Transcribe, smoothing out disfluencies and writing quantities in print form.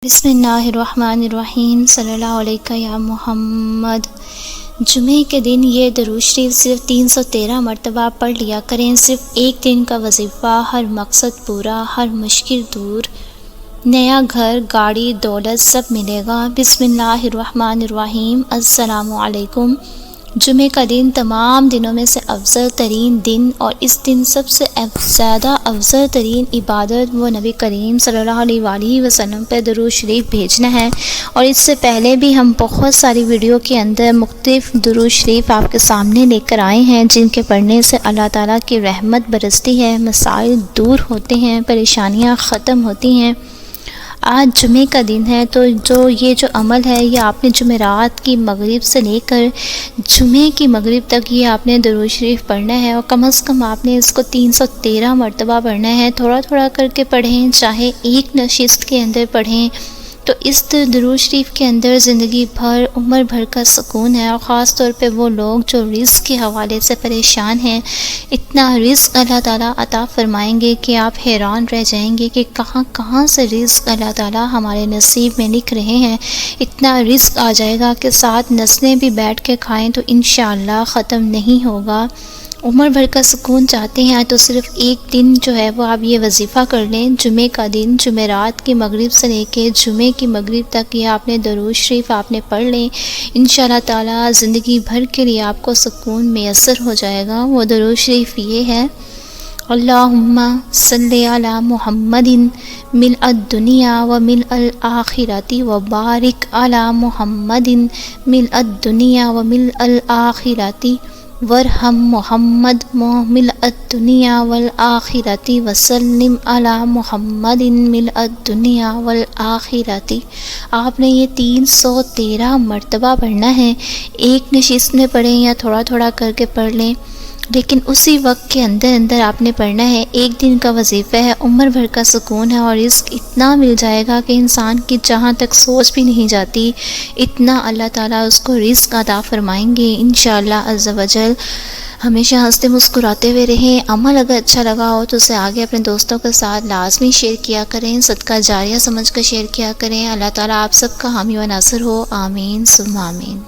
بسم اللہ الرحمن الرحیم صلی اللہ علیہ یا محمد۔ جمعے کے دن یہ درود شریف صرف 313 مرتبہ پڑھ لیا کریں۔ صرف ایک دن کا وظیفہ، ہر مقصد پورا، ہر مشکل دور، نیا گھر، گاڑی، دولت سب ملے گا۔ بسم اللہ الرحمن الرحیم۔ السلام علیکم۔ جمعے کا دن تمام دنوں میں سے افضل ترین دن، اور اس دن سب سے زیادہ افضل ترین عبادت وہ نبی کریم صلی اللہ علیہ وآلہ وسلم پہ درود شریف بھیجنا ہے۔ اور اس سے پہلے بھی ہم بہت ساری ویڈیو کے اندر مختلف درود شریف آپ کے سامنے لے کر آئے ہیں، جن کے پڑھنے سے اللہ تعالیٰ کی رحمت برستی ہے، مسائل دور ہوتے ہیں، پریشانیاں ختم ہوتی ہیں۔ آج جمعے کا دن ہے، تو یہ جو عمل ہے یہ آپ نے جمعرات کی مغرب سے لے کر جمعے کی مغرب تک یہ آپ نے درود شریف پڑھنا ہے، اور کم از کم آپ نے اس کو 313 مرتبہ پڑھنا ہے۔ تھوڑا تھوڑا کر کے پڑھیں، چاہے ایک نشست کے اندر پڑھیں، تو اس درود شریف کے اندر زندگی بھر، عمر بھر کا سکون ہے۔ اور خاص طور پہ وہ لوگ جو رزق کے حوالے سے پریشان ہیں، اتنا رزق اللہ تعالیٰ عطا فرمائیں گے کہ آپ حیران رہ جائیں گے کہ کہاں کہاں سے رزق اللہ تعالیٰ ہمارے نصیب میں لکھ رہے ہیں۔ اتنا رزق آ جائے گا کہ 7 نسلیں بھی بیٹھ کے کھائیں تو انشاءاللہ ختم نہیں ہوگا۔ عمر بھر کا سکون چاہتے ہیں تو صرف ایک دن جو ہے وہ آپ یہ وظیفہ کر لیں۔ جمعے کا دن جمعرات کی مغرب سے لے کے جمعے کی مغرب تک یہ آپ نے درود شریف آپ نے پڑھ لیں، انشاءاللہ تعالیٰ زندگی بھر کے لیے آپ کو سکون میسر ہو جائے گا۔ وہ درود شریف یہ ہے: اللہم صلی علی محمد ملء الدنیا و ملء الآخرۃ و بارک علی محمد ملء الدنیا و ملء الآخرۃ وارحم محمد ملء الدنیا والآخرۃ وسلم علی محمد ملء الدنیا والآخرۃ۔ آپ نے یہ 313 مرتبہ پڑھنا ہے۔ ایک نشست میں پڑھیں یا تھوڑا تھوڑا کر کے پڑھ لیں، لیکن اسی وقت کے اندر اندر آپ نے پڑھنا ہے۔ ایک دن کا وظیفہ ہے، عمر بھر کا سکون ہے، اور رزق اتنا مل جائے گا کہ انسان کی جہاں تک سوچ بھی نہیں جاتی، اتنا اللہ تعالیٰ اس کو رزق عطا فرمائیں گے انشاءاللہ عز و جل۔ ہمیشہ ہنستے مسکراتے ہوئے رہیں۔ عمل اگر اچھا لگا ہو تو اسے آگے اپنے دوستوں کے ساتھ لازمی شیئر کیا کریں، صدقہ جاریہ سمجھ کر شیئر کیا کریں۔ اللہ تعالیٰ آپ سب کا حامی و ناصر ہو، آمین ثم آمین۔